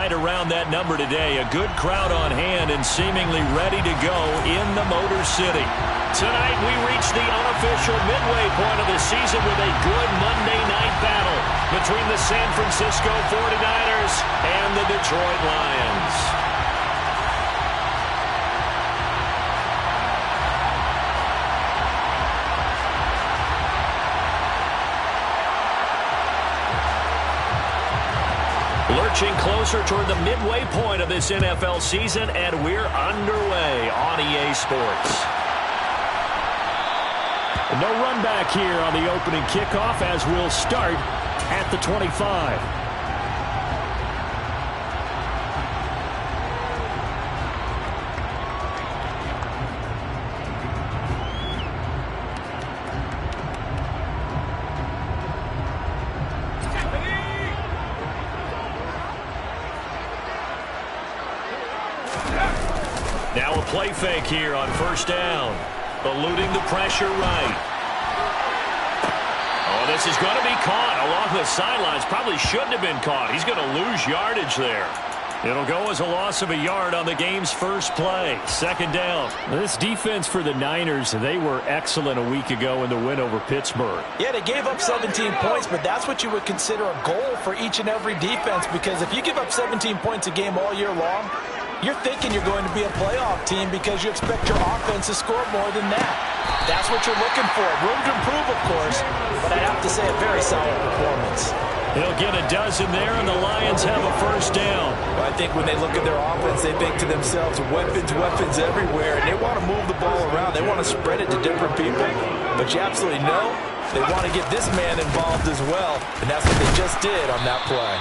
Right around that number today, a good crowd on hand and seemingly ready to go in the Motor City. Tonight we reach the unofficial midway point of the season with a good Monday night battle between the San Francisco 49ers and the Detroit Lions. Lurching closer toward the midway point of this NFL season, and we're underway on EA Sports. No run back here on the opening kickoff as we'll start at the 25. Now a play fake here on first down. Eluding the pressure right. Oh, this is going to be caught along the sidelines. Probably shouldn't have been caught. He's going to lose yardage there. It'll go as a loss of a yard on the game's first play. Second down. This defense for the Niners, they were excellent a week ago in the win over Pittsburgh. Yeah, they gave up 17 points, but that's what you would consider a goal for each and every defense, because if you give up 17 points a game all year long, you're thinking you're going to be a playoff team because you expect your offense to score more than that. That's what you're looking for. Room to improve, of course, but I have to say a very solid performance. They'll get a dozen there, and the Lions have a first down. Well, I think when they look at their offense, they think to themselves, weapons, weapons everywhere, and they want to move the ball around. They want to spread it to different people, but you absolutely know they want to get this man involved as well, and that's what they just did on that play.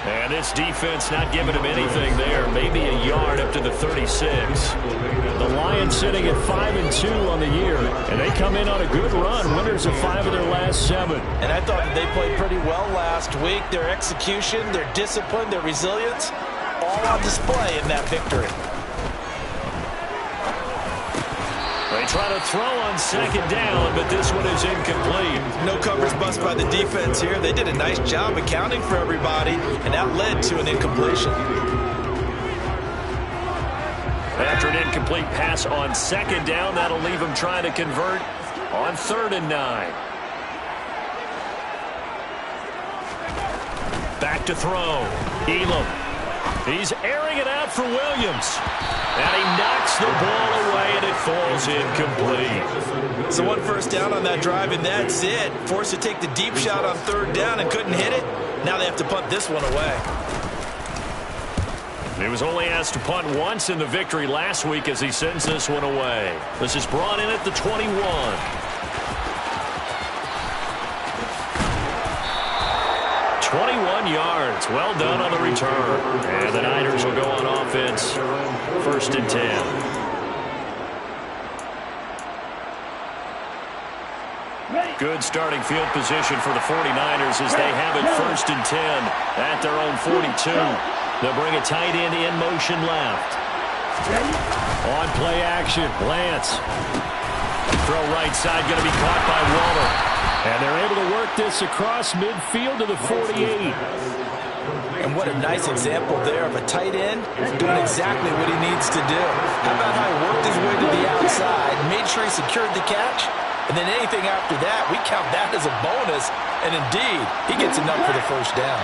And this defense not giving him anything there. Maybe a yard up to the 36. The Lions sitting at 5-2 on the year. And they come in on a good run. Winners of 5 of their last 7. And I thought that they played pretty well last week. Their execution, their discipline, their resilience, all on display in that victory. They try to throw on second down, but this one is incomplete. No coverage bust by the defense here. They did a nice job accounting for everybody, and that led to an incompletion. After an incomplete pass on second down, that'll leave them trying to convert on 3rd and 9. Back to throw. Elam. He's airing it out for Williams. And he knocks the ball away, and it falls incomplete. So 1 first down on that drive, and that's it. Forced to take the deep shot on 3rd down and couldn't hit it. Now they have to punt this one away. He was only asked to punt once in the victory last week as he sends this one away. This is brought in at the 21. 21 yards. Well done on the return. And the Niners will go on offense. 1st and 10. Good starting field position for the 49ers as they have it 1st and 10 at their own 42. They'll bring a tight end in motion left. On play action, Lance. Throw right side, going to be caught by Waller. And they're able to work this across midfield to the 48. And what a nice example there of a tight end doing exactly what he needs to do. How about how he worked his way to the outside, made sure he secured the catch, and then anything after that, we count that as a bonus. And indeed, he gets enough for the first down.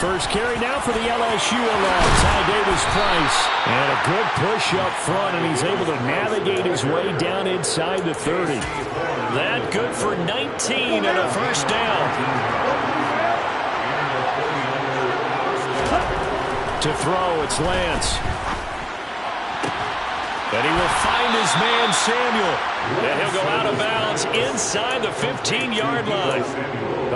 First carry now for the LSU along Ty Davis-Price. And a good push up front, and he's able to navigate his way down inside the 30. That good for 19 and a first down. To throw, it's Lance. And he will find his man, Samuel. And he'll go out of bounds inside the 15-yard line.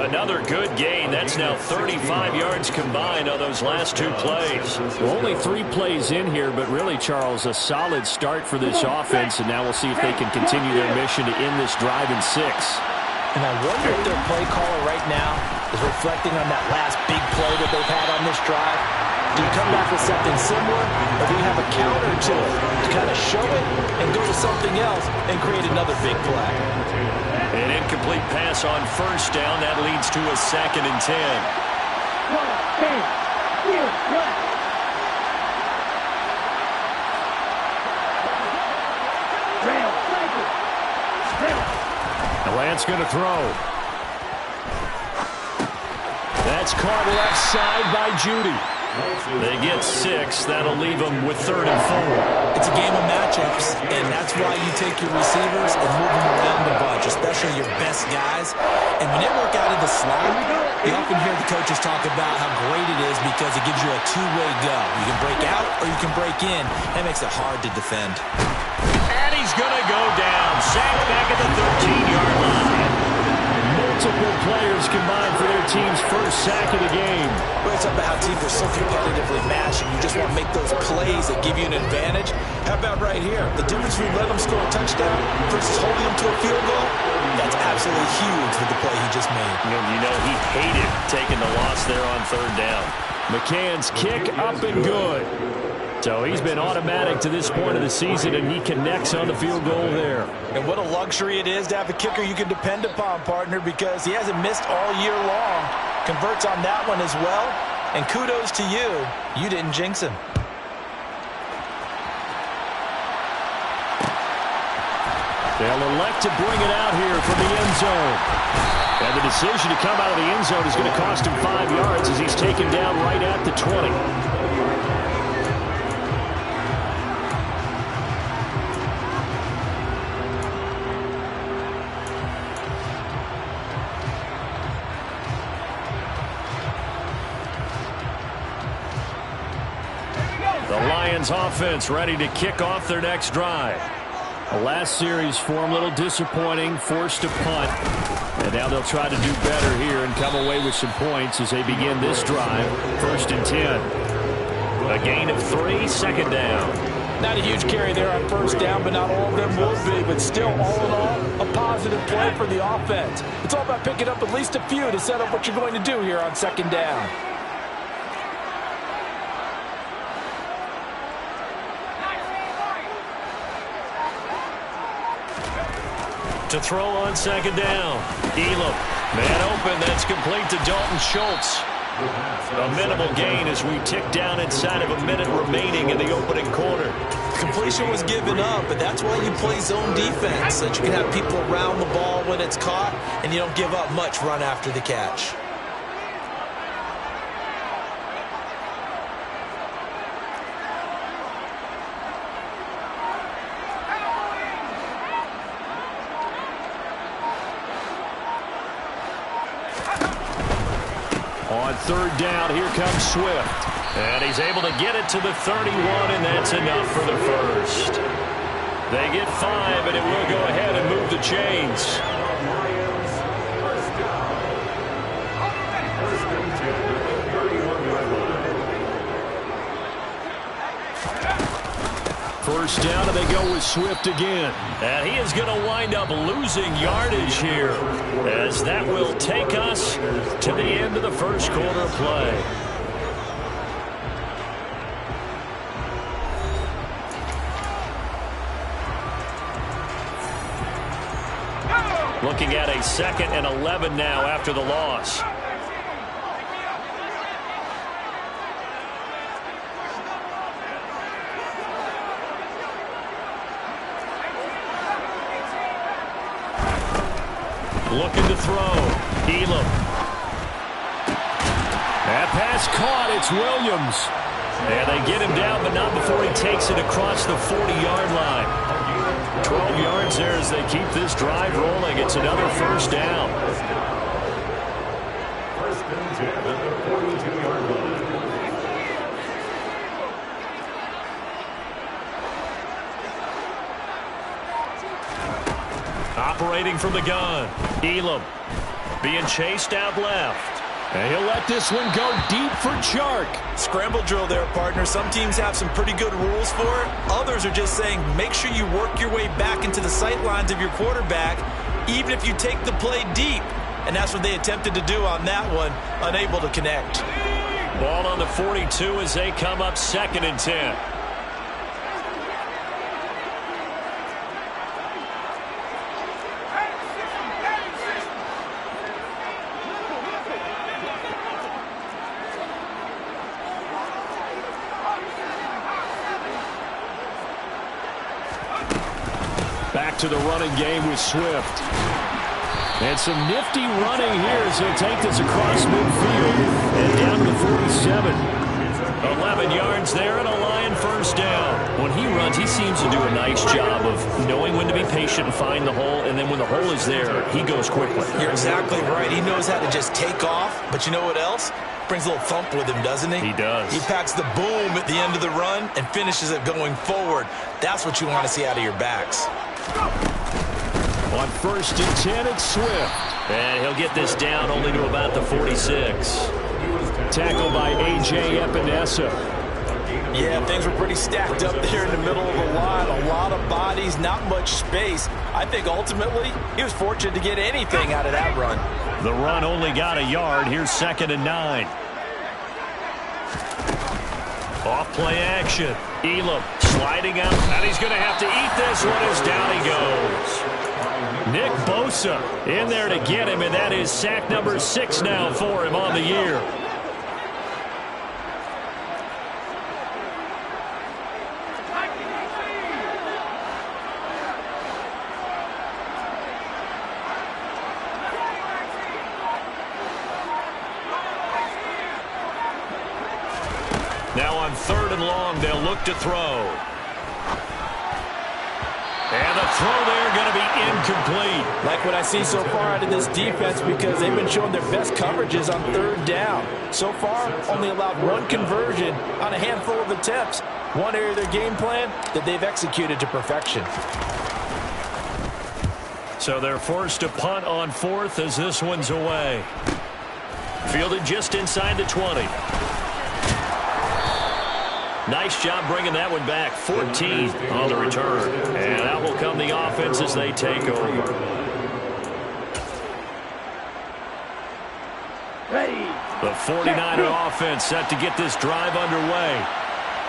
Another good gain. That's now 35 yards combined on those last 2 plays. Well, only 3 plays in here, but really, Charles, a solid start for this offense. And now we'll see if they can continue their mission to end this drive in 6. And I wonder if their play caller right now is reflecting on that last big play that they've had on this drive. Do you come back with something similar, or do you have a counter to it to kind of show it and go to something else and create another big play? An incomplete pass on first down. That leads to a 2nd and 10. Bryant's going to throw. That's caught left side by Judy. They get 6. That'll leave them with 3rd and 4. It's a game of matchups, and that's why you take your receivers and move them around a bunch, especially your best guys. And when they work out of the slot, you often hear the coaches talk about how great it is because it gives you a two-way go. You can break out or you can break in. That makes it hard to defend. And he's going to go down. Sacked back at the 13-yard line. Multiple players combined for their team's first sack of the game. Well, it's about how teams are so competitively matched, and you just want to make those plays that give you an advantage. How about right here? The difference between letting them score a touchdown versus holding them to a field goal, that's absolutely huge with the play he just made. You know he hated taking the loss there on 3rd down. McCann's kick up and good. So he's been automatic to this point of the season, and he connects on the field goal there. And what a luxury it is to have a kicker you can depend upon, partner, because he hasn't missed all year long. Converts on that one as well. And kudos to you. You didn't jinx him. They'll elect to bring it out here from the end zone. And the decision to come out of the end zone is going to cost him 5 yards as he's taken down right at the 20. The Lions offense ready to kick off their next drive. The last series for them, a little disappointing, forced to punt. And now they'll try to do better here and come away with some points as they begin this drive. 1st and 10. A gain of 3, 2nd down. Not a huge carry there on 1st down, but not all of them will be. But still, all in all, a positive play for the offense. It's all about picking up at least a few to set up what you're going to do here on 2nd down. To throw on 2nd down. Elam, man open, that's complete to Dalton Schultz. A minimal gain as we tick down inside of a minute remaining in the opening quarter. Completion was given up, but that's why you play zone defense, so that you can have people around the ball when it's caught, and you don't give up much run after the catch. On 3rd down, here comes Swift. And he's able to get it to the 31, and that's enough for the first. They get 5, and it will go ahead and move the chains. First down, and they go with Swift again. And he is going to wind up losing yardage here, as that will take us to the end of the first quarter of play. Looking at a 2nd and 11 now after the loss. Looking to throw. Elam. That pass caught. It's Williams. And they get him down, but not before he takes it across the 40-yard line. 12 yards there as they keep this drive rolling. It's another 1st down. Operating from the gun. Elam being chased out left. And he'll let this one go deep for Chark. Scramble drill there, partner. Some teams have some pretty good rules for it. Others are just saying make sure you work your way back into the sight lines of your quarterback, even if you take the play deep. And that's what they attempted to do on that one, unable to connect. Ball on the 42 as they come up 2nd and 10. Back to the running game with Swift. And some nifty running here as he'll take this across midfield and down to the 47. 11 yards there and a Lion first down. When he runs, he seems to do a nice job of knowing when to be patient and find the hole, and then when the hole is there, he goes quickly. You're exactly right. He knows how to just take off, but you know what else? Brings a little thump with him, doesn't he? He does. He packs the boom at the end of the run and finishes it going forward. That's what you want to see out of your backs. On 1st and 10, it's Swift. And he'll get this down only to about the 46. Tackled by A.J. Epinesa. Yeah, things were pretty stacked up there in the middle of the line. A lot of bodies, not much space. I think ultimately he was fortunate to get anything out of that run. The run only got a yard. Here's 2nd and 9. Off play action. Elam sliding out, and he's going to have to eat this one as down he goes. Nick Bosa in there to get him, and that is sack number 6 now for him on the year. Now on 3rd and long, they'll look to throw. And the throw there going to be incomplete. Like what I see so far out of this defense, because they've been showing their best coverages on 3rd down. So far, only allowed 1 conversion on a handful of attempts. One area of their game plan that they've executed to perfection. So they're forced to punt on 4th as this one's away. Fielded just inside the 20. Nice job bringing that one back. 14 on the return. And out will come the offense as they take over. The 49er offense set to get this drive underway.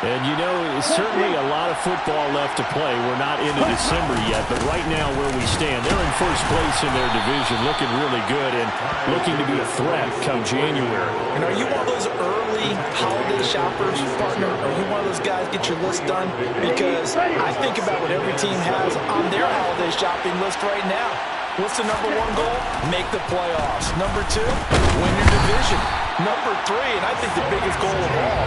And, you know, certainly a lot of football left to play. We're not into December yet, but right now where we stand, they're in first place in their division, looking really good and looking to be a threat come January. And are you one of those early holiday shoppers, partner? Are you one of those guys get your list done? Because I think about what every team has on their holiday shopping list right now. What's the number 1 goal? Make the playoffs. Number 2, win your division. Number 3, and I think the biggest goal of all,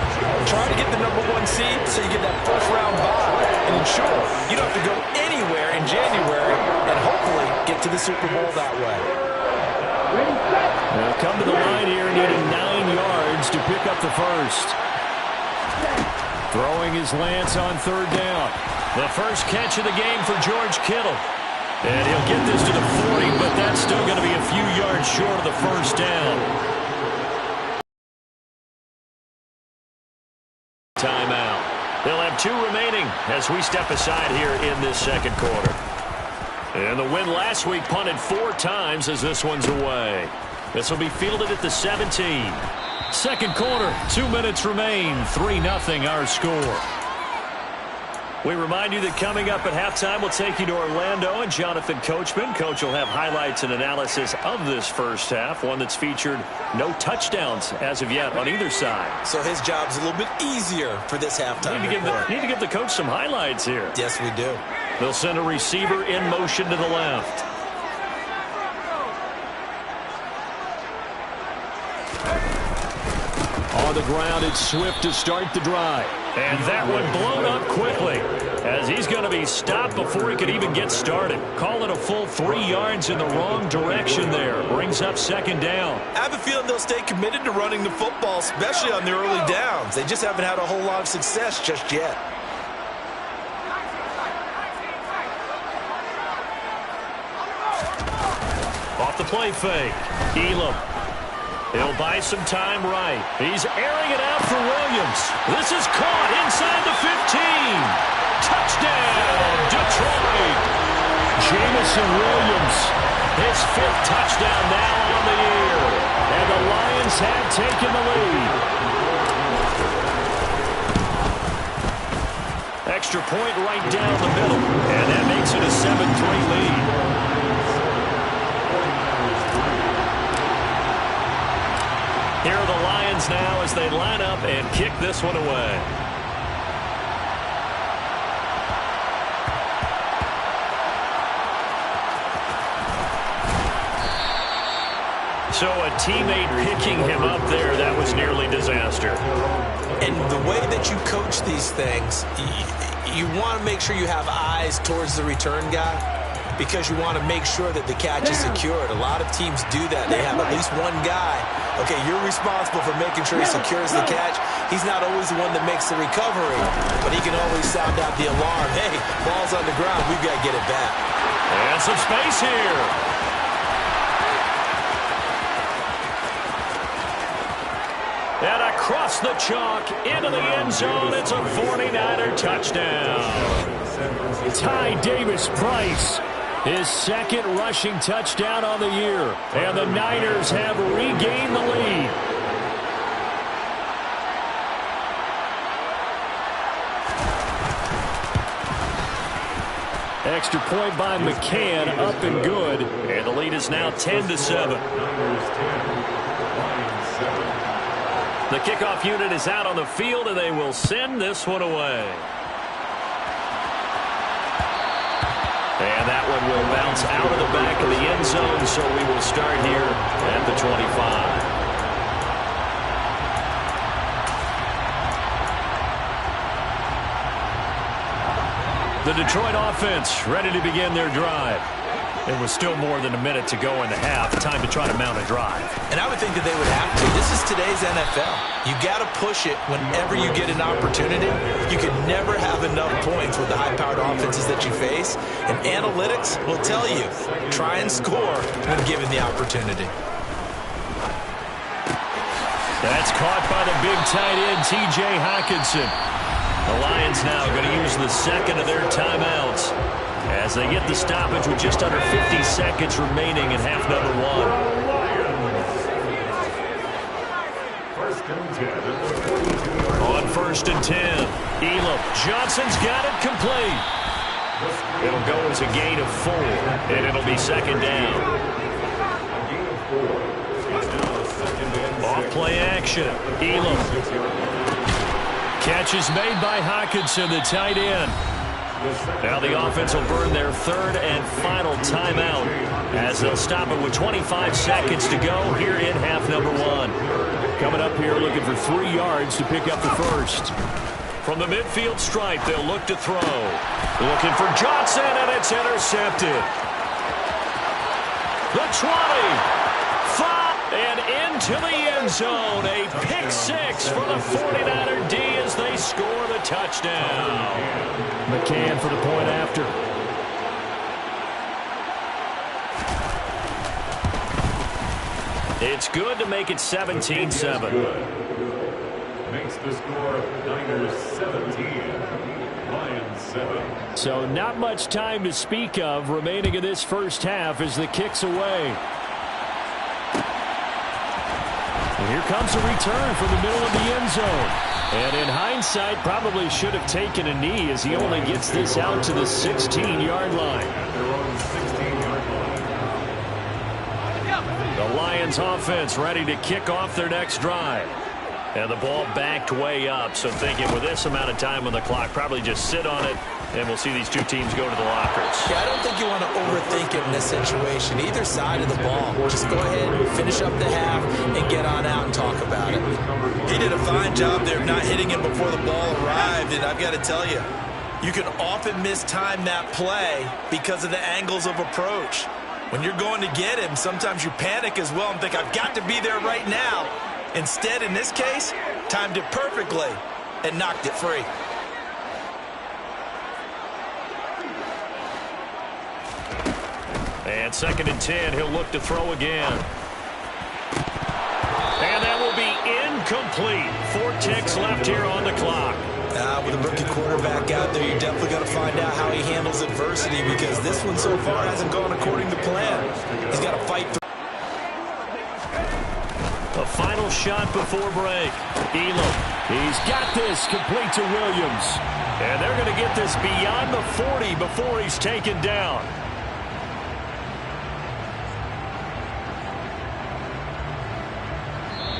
try to get the number 1 seed so you get that first-round bye and ensure you don't have to go anywhere in January and hopefully get to the Super Bowl that way. They'll come to the line here, needing 9 yards to pick up the first. Throwing his Lance on 3rd down. The first catch of the game for George Kittle. And he'll get this to the 40, but that's still going to be a few yards short of the first down. Timeout. They'll have 2 remaining as we step aside here in this 2nd quarter. And the win last week punted 4 times as this one's away. This will be fielded at the 17. 2nd quarter, 2 minutes remain. 3-0 our score. We remind you that coming up at halftime, we'll take you to Orlando and Jonathan Coachman. Coach will have highlights and analysis of this first half, one that's featured no touchdowns as of yet on either side. So his job's a little bit easier for this halftime. Need to give the coach some highlights here. Yes, we do. They'll send a receiver in motion to the left. On the ground, it's Swift to start the drive. And that one blown up quickly as he's going to be stopped before he could even get started. Call it a full 3 yards in the wrong direction there. Brings up 2nd down. I have a feeling they'll stay committed to running the football, especially on the early downs. They just haven't had a whole lot of success just yet. Off the play fake. Elam. He'll buy some time right. He's airing it out for Williams. This is caught inside the 15. Touchdown, Detroit. Jamison Williams, his 5th touchdown now on the year. And the Lions have taken the lead. Extra point right down the middle. And that makes it a 7-3 lead. Here are the Lions now as they line up and kick this one away. So a teammate picking him up there, that was nearly disaster. And the way that you coach these things, you want to make sure you have eyes towards the return guy because you want to make sure that the catch is secured. A lot of teams do that. They have at least one guy. Okay, you're responsible for making sure he secures the catch. He's not always the one that makes the recovery, but he can always sound out the alarm. Hey, ball's on the ground. We've got to get it back. And some space here. And across the chalk, into the end zone, it's a 49er touchdown. Ty Davis-Price, his second rushing touchdown on the year. And the Niners have regained the lead. Extra point by McCann, up and good. And the lead is now 10-7. The kickoff unit is out on the field, and they will send this one away. And that one will bounce out of the back of the end zone, so we will start here at the 25. The Detroit offense ready to begin their drive. There was still more than a minute to go in the half. Time to try to mount a drive. And I would think that they would have to. This is today's NFL. You got to push it whenever you get an opportunity. You can never have enough points with the high-powered offenses that you face. And analytics will tell you, try and score when given the opportunity. That's caught by the big tight end, T.J. Hockenson. The Lions now going to use the second of their timeouts as they get the stoppage with just under 50 seconds remaining in half number one. On 1st and 10, Elam. Johnson's got it complete. It'll go as a gain of 4, and it'll be second down. Off play action. Elam. Catch is made by Hockenson, the tight end. Now the offense will burn their third and final timeout as they'll stop it with 25 seconds to go here in half number one. Coming up here looking for 3 yards to pick up the first. From the midfield stripe, they'll look to throw. Looking for Johnson, and it's intercepted. The 20. And into the end zone. A pick 6 for the 49er D as they score the touchdown. McCann for the point after. It's good to make it 17-7. Makes the score Niners 17, Lions 7. So not much time to speak of remaining in this first half as the kick's away. And here comes a return from the middle of the end zone. And in hindsight, probably should have taken a knee as he only gets this out to the 16-yard line. The Lions offense ready to kick off their next drive. And the ball backed way up, so thinking with this amount of time on the clock, probably just sit on it, and we'll see these two teams go to the lockers. Yeah, I don't think you want to overthink it in this situation. Either side of the ball. Just go ahead, finish up the half, and get on out and talk about it. He did a fine job there of not hitting him before the ball arrived, and I've got to tell you, you can often mistime that play because of the angles of approach. When you're going to get him, sometimes you panic as well and think, I've got to be there right now. Instead, in this case, timed it perfectly and knocked it free. And 2nd and 10, he'll look to throw again. And that will be incomplete. 4 ticks left here on the clock. With a rookie quarterback out there, you're definitely going to find out how he handles adversity because this one so far hasn't gone according to plan. He's got to fight through. A final shot before break. Elam. He's got this complete to Williams. And they're going to get this beyond the 40 before he's taken down.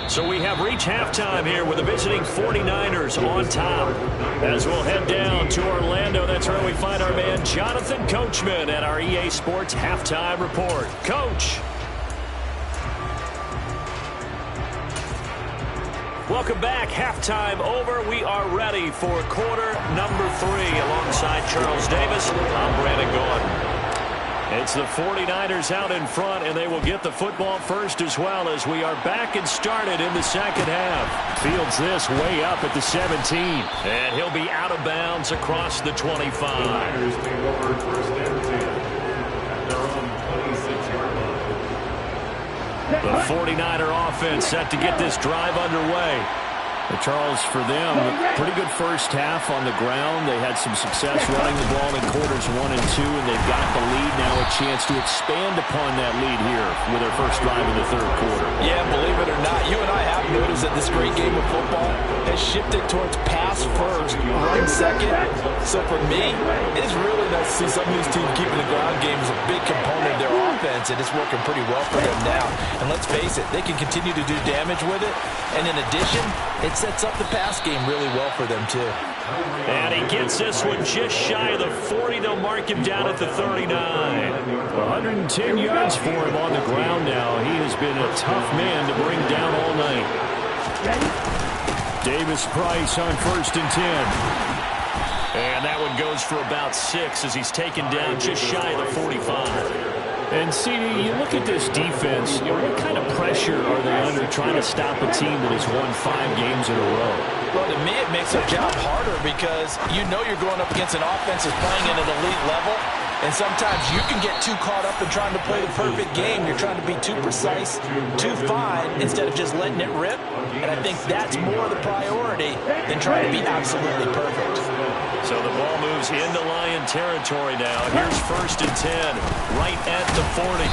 So we have reached halftime here with the visiting 49ers on top. As we'll head down to Orlando, that's where we find our man Jonathan Coachman at our EA Sports Halftime Report. Coach. Welcome back. Halftime over. We are ready for quarter number 3. Alongside Charles Davis, I'm Brandon Gordon. It's the 49ers out in front, and they will get the football first as well as we are back and started in the second half. Fields this way up at the 17. And he'll be out of bounds across the 25. The Niners take over first and 10 at their own 26-yard line. The 49er offense set to get this drive underway. Charles, for them, pretty good first half on the ground. They had some success running the ball in quarters 1 and 2, and they've got the lead now, a chance to expand upon that lead here with their first drive in the third quarter. Yeah, believe it or not, you and I have noticed that this great game of football has shifted towards pass first, run second. So for me, it's really nice to see some of these teams keeping the ground game as a big component of their offense, and it's working pretty well for them now. And let's face it, they can continue to do damage with it. And in addition, it sets up the pass game really well for them, too. And he gets this one just shy of the 40. They'll mark him down at the 39. 110 yards for him on the ground now. He has been a tough man to bring down all night. Davis Price on first and 10. And that one goes for about 6 as he's taken down just shy of the 45. And, CD, you look at this defense, what kind of pressure are they under trying to stop a team that has won 5 games in a row? Well, to me, it makes their job harder because you know you're going up against an offense that's playing at an elite level, and sometimes you can get too caught up in trying to play the perfect game. You're trying to be too precise, too fine, instead of just letting it rip. And I think that's more the priority than trying to be absolutely perfect. So the ball moves into Lion territory now. Here's first and 10, right at the 40.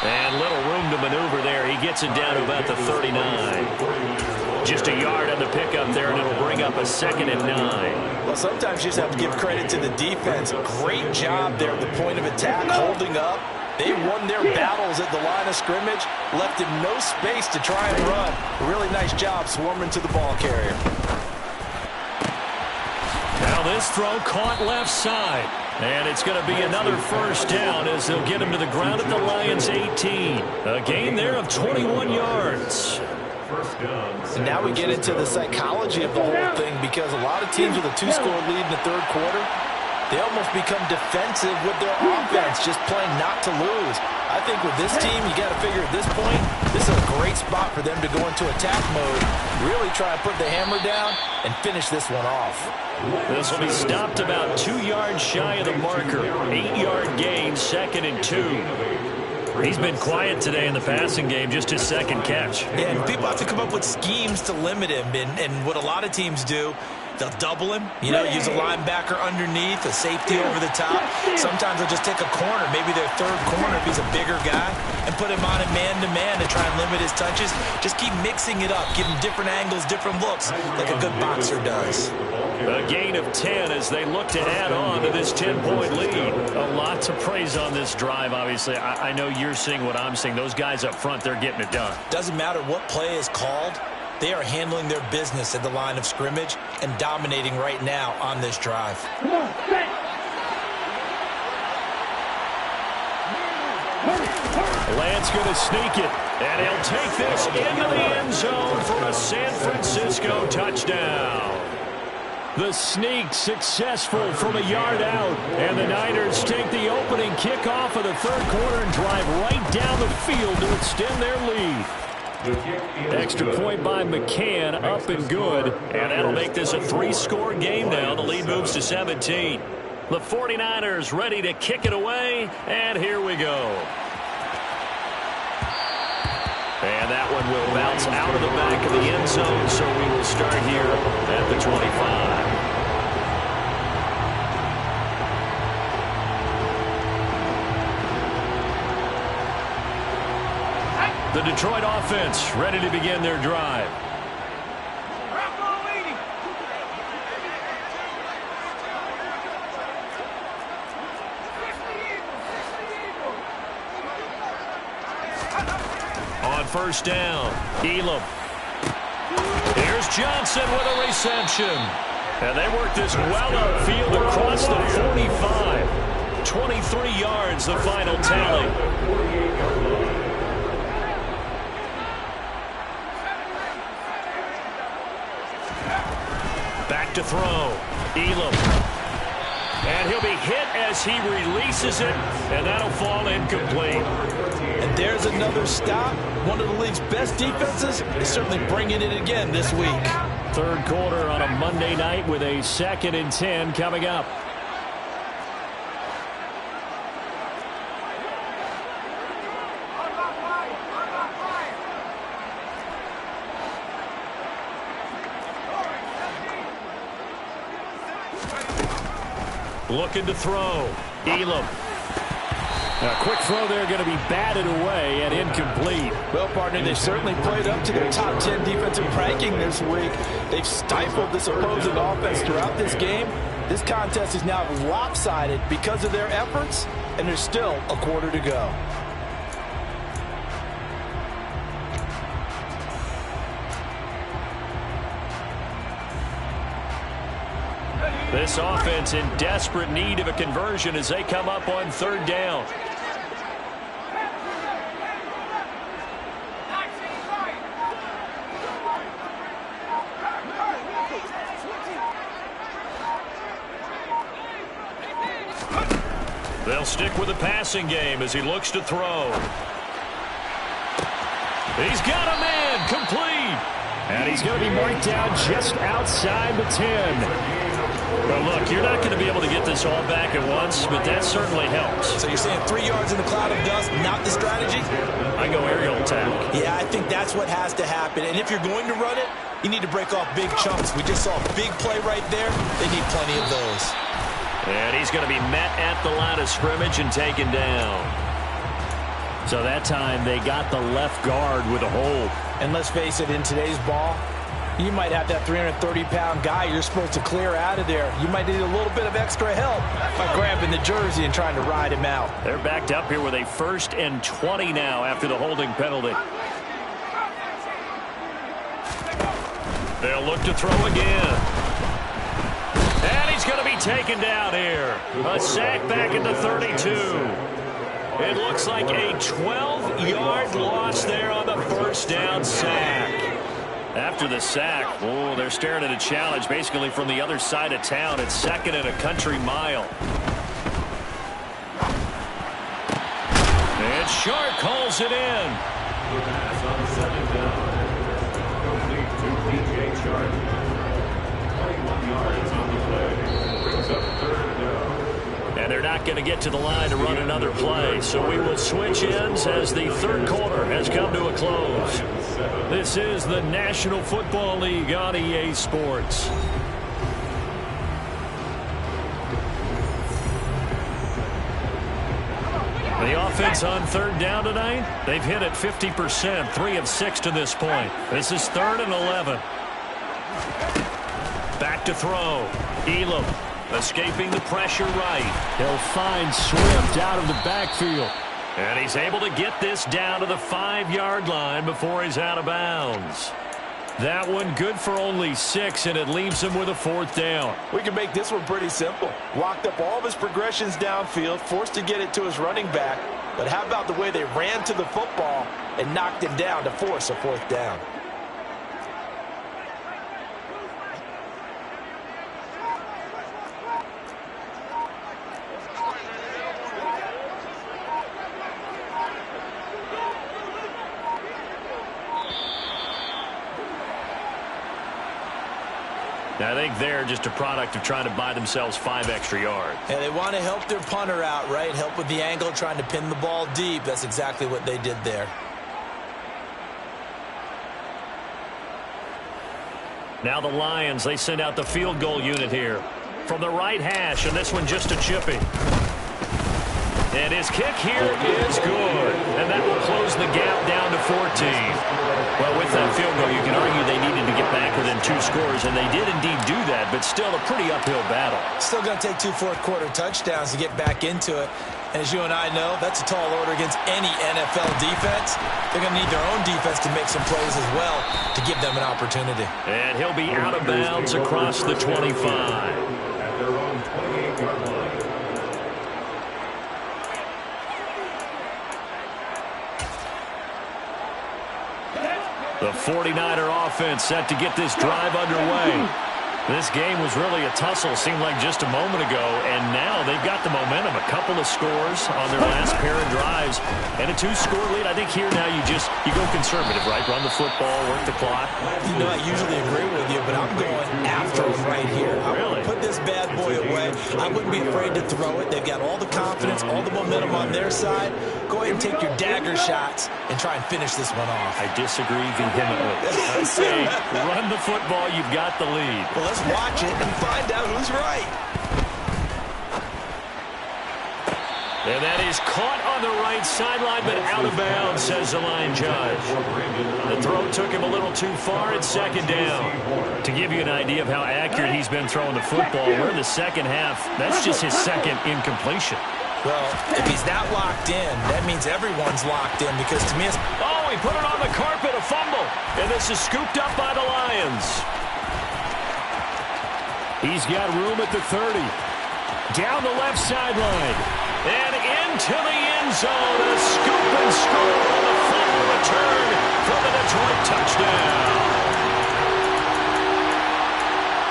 And little room to maneuver there. He gets it down to about the 39. Just a yard on the pickup there, and it'll bring up a 2nd and 9. Well, sometimes you just have to give credit to the defense. Great job there at the point of attack, holding up. They won their battles at the line of scrimmage, left him no space to try and run. A really nice job swarming to the ball carrier. Now this throw caught left side. And it's going to be another first down as they'll get him to the ground at the Lions' 18. A gain there of 21 yards. And now we get into the psychology of the whole thing because a lot of teams with a 2-score lead in the third quarter, they almost become defensive with their offense, just playing not to lose. I think with this team, you got to figure at this point, this is a great spot for them to go into attack mode, really try and put the hammer down and finish this one off. This will be stopped about 2 yards shy of the marker. 8-yard gain, 2nd and 2. He's been quiet today in the passing game, just his 2nd catch. Yeah, and people have to come up with schemes to limit him, and what a lot of teams do, they'll double him, use a linebacker underneath, a safety over the top. Sometimes they'll just take a corner, maybe their third corner if he's a bigger guy, and put him on a man-to-man to try and limit his touches. Just keep mixing it up, give him different angles, different looks, like a good boxer does. A gain of 10 as they look to add on to this 10-point lead. A lot to praise on this drive, obviously. I know you're seeing what I'm seeing. Those guys up front, they're getting it done. Doesn't matter what play is called. They are handling their business at the line of scrimmage and dominating right now on this drive. Lance going to sneak it, and he'll take this into the end zone for a San Francisco touchdown. The sneak successful from a yard out, and the Niners take the opening kickoff of the third quarter and drive right down the field to extend their lead. Extra point by McCann, up and good, and that'll make this a 3-score game now. The lead moves to 17. The 49ers ready to kick it away, and here we go. And that one will bounce out of the back of the end zone, so we will start here at the 25. The Detroit offense ready to begin their drive. On first down, Elam. Here's Johnson with a reception. And they work this well upfield across the 45. 23 yards, the final tally. Back to throw. Elam. And he'll be hit as he releases it, and that'll fall incomplete. And there's another stop. One of the league's best defenses is certainly bringing it again this week. Third quarter on a Monday night with a 2nd and 10 coming up. Looking to throw. Elam. A quick throw there going to be batted away and incomplete. Well, partner, they certainly played up to their top 10 defensive ranking this week. They've stifled this opposing offense throughout this game. This contest is now lopsided because of their efforts, and there's still a quarter to go. This offense in desperate need of a conversion as they come up on 3rd down. They'll stick with the passing game as he looks to throw. He's got a man, complete. And he's going to be marked down just outside the 10. Well, look, you're not going to be able to get this all back at once, but that certainly helps. So you're saying 3 yards in the cloud of dust, not the strategy? I go aerial attack. Yeah, I think that's what has to happen. And if you're going to run it, you need to break off big chunks. We just saw a big play right there. They need plenty of those. And he's going to be met at the line of scrimmage and taken down. So that time they got the left guard with a hold. And let's face it, in today's ball, you might have that 330-pound guy you're supposed to clear out of there. You might need a little bit of extra help by grabbing the jersey and trying to ride him out. They're backed up here with a 1st and 20 now after the holding penalty. They'll look to throw again. And he's going to be taken down here. A sack back at the 32. It looks like a 12-yard loss there on the 1st down sack. After the sack, oh, they're staring at a challenge basically from the other side of town. It's 2nd and a country mile. And Shark calls it in. The pass on 2nd down. Complete to DJ Shark. 21 yards on the play. Brings up 3rd down. And they're not going to get to the line to run another play. So we will switch ends as the 3rd quarter has come to a close. This is the National Football League on EA Sports. The offense on 3rd down tonight, they've hit it 50%, 3 of 6 to this point. This is 3rd and 11. Back to throw. Elam escaping the pressure right. He'll find Swift out of the backfield. And he's able to get this down to the 5-yard line before he's out of bounds. That one good for only 6, and it leaves him with a 4th down. We can make this one pretty simple. Locked up all of his progressions downfield, forced to get it to his running back. But how about the way they ran to the football and knocked him down to force a 4th down? I think they're just a product of trying to buy themselves 5 extra yards. And they want to help their punter out, right? Help with the angle, trying to pin the ball deep. That's exactly what they did there. Now the Lions, they send out the field goal unit here. From the right hash, and this one just a chipping. And his kick here is good. And that will close the gap down to 14. Well, with that field goal, you can argue they needed to get back within 2 scores, and they did indeed do that, but still a pretty uphill battle. Still going to take 2 fourth-quarter touchdowns to get back into it. And as you and I know, that's a tall order against any NFL defense. They're going to need their own defense to make some plays as well to give them an opportunity. And he'll be out of bounds across the 25. At their own 28-yard line. The 49er offense set to get this drive underway. This game was really a tussle, seemed like just a moment ago, and now they've got the momentum. A couple of scores on their last pair of drives, and a 2-score lead. I think here now you go conservative, right? Run the football, work the clock. You know, I usually agree with you, but I'm going after them right here. Really? Put this bad boy away. I wouldn't be afraid to throw it. They've got all the confidence, all the momentum on their side. Go ahead and take your dagger shots and try and finish this one off. I disagree vehemently. I say run the football, you've got the lead. Well, let's watch it and find out who's right. And that is caught on the right sideline, but out of bounds, says the line judge. The throw took him a little too far at second down. To give you an idea of how accurate he's been throwing the football, we're in the second half. That's just his second incompletion. Well, if he's that locked in, that means everyone's locked in because to me it's... Oh, he put it on the carpet, a fumble. And this is scooped up by the Lions. He's got room at the 30. Down the left sideline. And into the end zone. A scoop and score on the fumble return for the Detroit touchdown.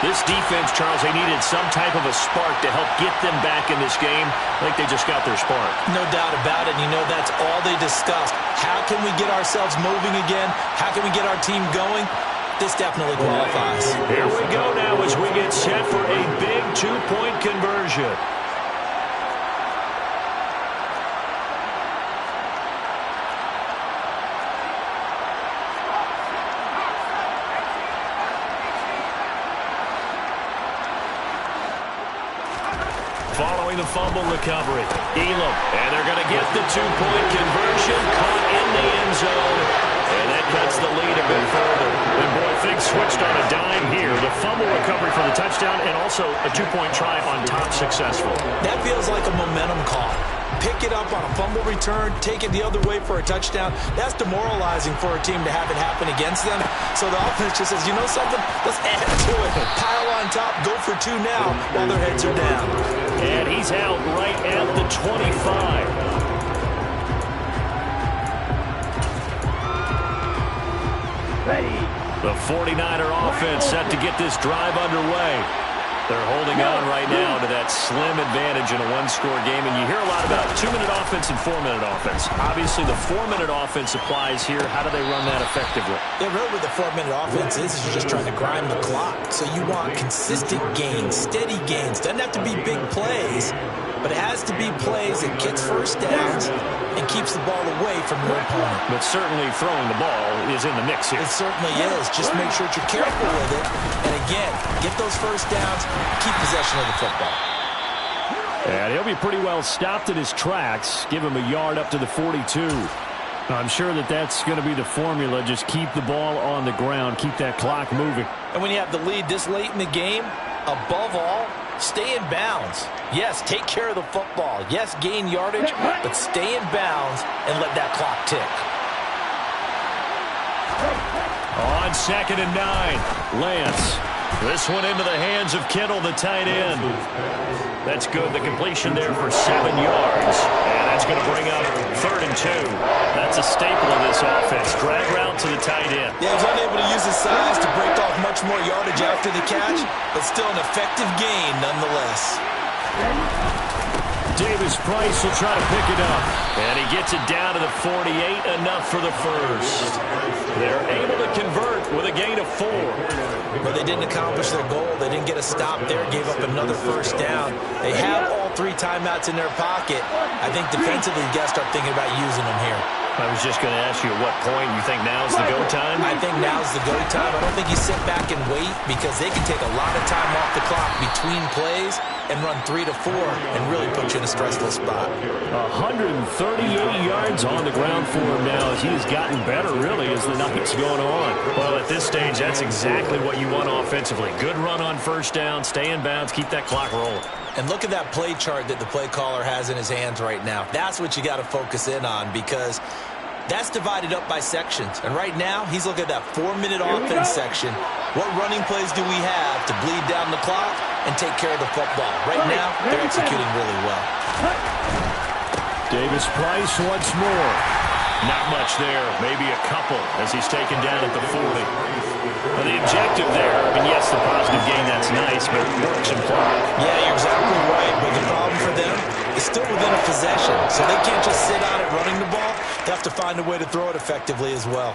This defense, Charles, they needed some type of a spark to help get them back in this game. I think they just got their spark. No doubt about it. And you know, that's all they discussed. How can we get ourselves moving again? How can we get our team going? This definitely qualifies. Here we go now as we get set for a big 2-point conversion. Following the fumble recovery, Elam, and they're going to get the 2-point conversion, caught in the end zone, and that cuts the lead a bit further. And boy, things switched on a dime here. The fumble recovery for the touchdown, and also a 2-point try on top successful. That feels like a momentum call. Pick it up on a fumble return, take it the other way for a touchdown. That's demoralizing for a team to have it happen against them. So the offense just says, you know something? Let's add to it. Pile on top, go for 2 now while their heads are down. And he's out right at the 25. The 49er offense set to get this drive underway. They're holding on right now to that slim advantage in a 1-score game. And you hear a lot about 2-minute offense and 4-minute offense. Obviously, the 4-minute offense applies here. How do they run that effectively? Yeah, really what the 4-minute offense is you're just trying to grind the clock. So you want consistent gains, steady gains. Doesn't have to be big plays, but it has to be plays that gets first downs and keeps the ball away from your opponent. But certainly throwing the ball is in the mix here. It certainly is. Just make sure that you're careful with it. And again, get those first downs, keep possession of the football. And he'll be pretty well stopped in his tracks. Give him a yard up to the 42. I'm sure that that's going to be the formula. Just keep the ball on the ground. Keep that clock moving. And when you have the lead this late in the game, above all, stay in bounds. Yes, take care of the football. Yes, gain yardage, but stay in bounds and let that clock tick. On 2nd and 9, Lance. This one into the hands of Kittle, the tight end. That's good. The completion there for 7 yards. And that's going to bring up 3rd and 2. That's a staple of this offense. Drag route to the tight end. Yeah, he's unable to use his size to break off much more yardage after the catch, but still an effective gain nonetheless. Davis Price will try to pick it up. And he gets it down to the 48, enough for the first. They're able to convert with a gain of 4. But they didn't accomplish their goal. They didn't get a stop there, gave up another first down. They have all 3 timeouts in their pocket. I think defensively, you got to start thinking about using them here. I was just going to ask you at what point you think now's the go time? I think now's the go time. I don't think you sit back and wait because they can take a lot of time off the clock between plays and run 3 to 4 and really put you in a stressful spot. 138 yards on the ground for him now as he's gotten better really as the night's going on. Well, at this stage, that's exactly what you want offensively. Good run on first down, stay in bounds, keep that clock rolling. And look at that play chart that the play caller has in his hands right now. That's what you got to focus in on because that's divided up by sections. And right now, he's looking at that 4-minute offense section. What running plays do we have to bleed down the clock and take care of the football? Right now, they're executing really well. Davis Price once more. Not much there, maybe a couple as he's taken down at the 40. Well, the objective there, and yes, the positive gain, that's work some clock. Yeah, you're exactly right. But the problem for them is still within a possession. So they can't just sit on it running the ball. They have to find a way to throw it effectively as well.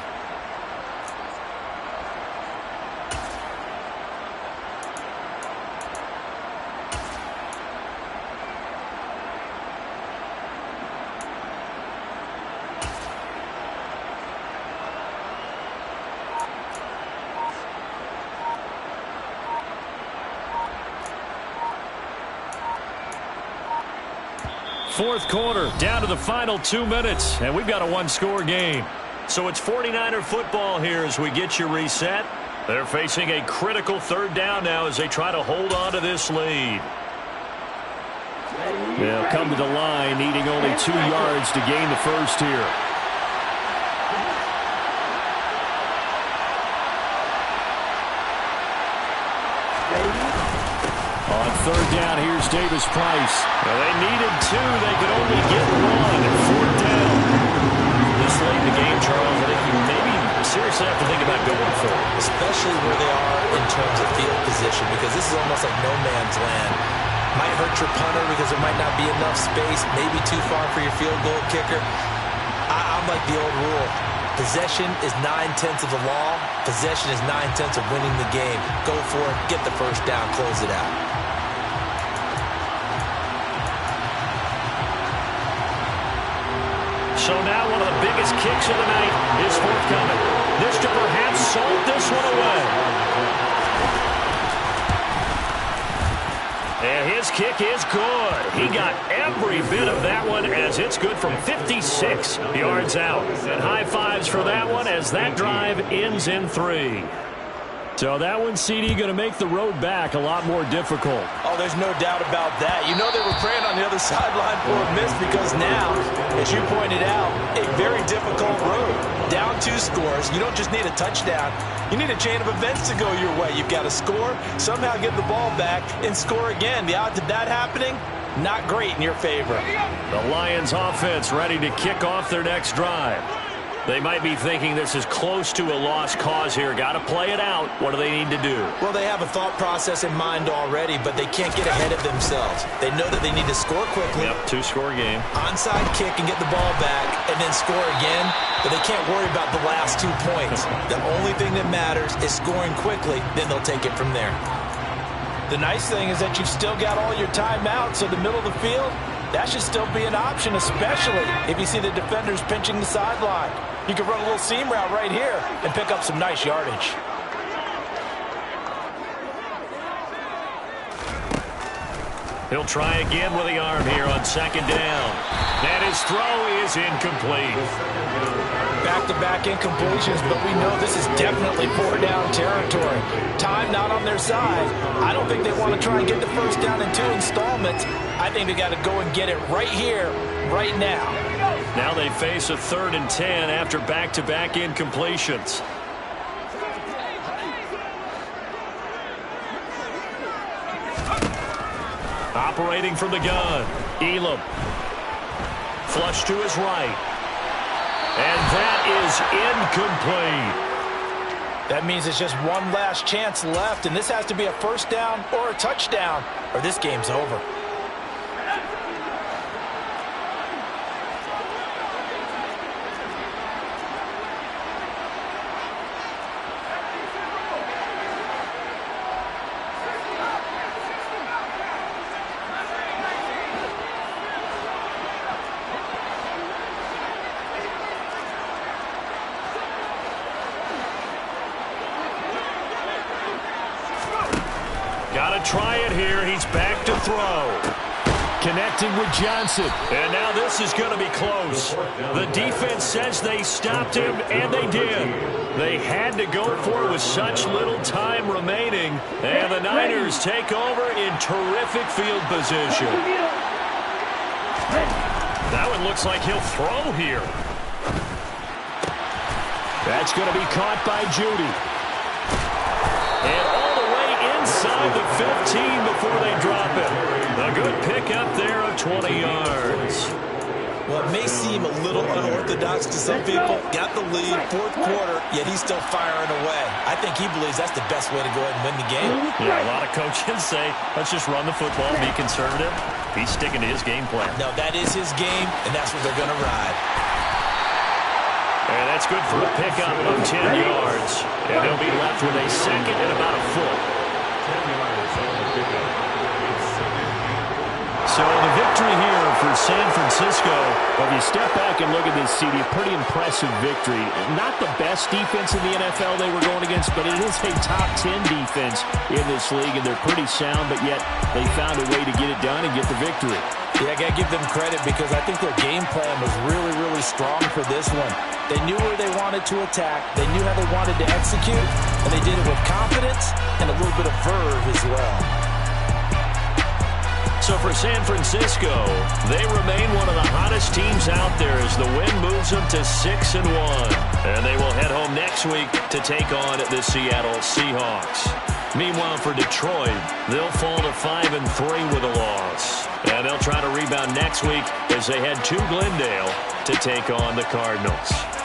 Fourth quarter, down to the final 2 minutes, and we've got a one-score game. So it's 49er football here as we get you reset. They're facing a critical third down now as they try to hold on to this lead. They'll come to the line, needing only 2 yards to gain the first here. On third down, here's Davis Price. Well, they needed 2. They could only get 1. Fourth down. This late in the game, Charles, I think you maybe seriously have to think about going for it. Especially where they are in terms of field position, because this is almost like no man's land. Might hurt your punter because there might not be enough space, maybe too far for your field goal kicker. I'm like the old rule. Possession is 9/10 of the law. Possession is 9/10 of winning the game. Go for it, get the first down, close it out. So now one of the biggest kicks of the night is forthcoming. This to perhaps salt this one away. And his kick is good. He got every bit of that one as it's good from 56 yards out. And high fives for that one as that drive ends in 3. So that one, CD, going to make the road back a lot more difficult. Oh, there's no doubt about that. You know they were praying on the other sideline for a miss because now, as you pointed out, a very difficult road. Down 2 scores. You don't just need a touchdown. You need a chain of events to go your way. You've got to score, somehow get the ball back, and score again. The odds of that happening, not great in your favor. The Lions offense ready to kick off their next drive. They might be thinking this is close to a lost cause here. Got to play it out. What do they need to do? Well, they have a thought process in mind already, but they can't get ahead of themselves. They know that they need to score quickly. Yep, 2-score game. Onside kick and get the ball back and then score again, but they can't worry about the last 2 points. The only thing that matters is scoring quickly, then they'll take it from there. The nice thing is that you've still got all your timeouts, so the middle of the field, that should still be an option, especially if you see the defenders pinching the sideline. You can run a little seam route right here and pick up some nice yardage. He'll try again with the arm here on second down. And his throw is incomplete. Back-to-back incompletions, but we know this is definitely 4-down territory. Time not on their side. I don't think they want to try and get the first down in 2 installments. I think they got to go and get it right here, right now. Now they face a 3rd and 10 after back-to-back incompletions. Operating from the gun, Elam. Flush to his right. And that is incomplete. That means it's just one last chance left, and this has to be a first down or a touchdown, or this game's over. Got to try it here. He's back to throw. Connecting with Johnson. And now this is going to be close. The defense says they stopped him, and they did. They had to go for it with such little time remaining. And the Niners take over in terrific field position. That one looks like he'll throw here. That's going to be caught by Judy. And all the way inside the 15 before they drop it. A good pickup there of 20 yards. Well, it may seem a little unorthodox to some people. Got the lead, fourth quarter, yet he's still firing away. I think he believes that's the best way to go ahead and win the game. Yeah, a lot of coaches say, let's just run the football and be conservative. He's sticking to his game plan. No, that is his game, and that's what they're going to ride. And that's good for a pickup of 10 yards. And they'll be left with a second and about a foot. 10 yards on the pickup. So the victory here for San Francisco. Well, if you step back and look at this, CD, pretty impressive victory. Not the best defense in the NFL they were going against, but it is a top 10 defense in this league, and they're pretty sound, but yet they found a way to get it done and get the victory. Yeah, I got to give them credit because I think their game plan was really, really strong for this one. They knew where they wanted to attack. They knew how they wanted to execute, and they did it with confidence and a little bit of verve as well. So for San Francisco, they remain one of the hottest teams out there as the win moves them to 6-1. And they will head home next week to take on the Seattle Seahawks. Meanwhile, for Detroit, they'll fall to 5-3 with a loss. And they'll try to rebound next week as they head to Glendale to take on the Cardinals.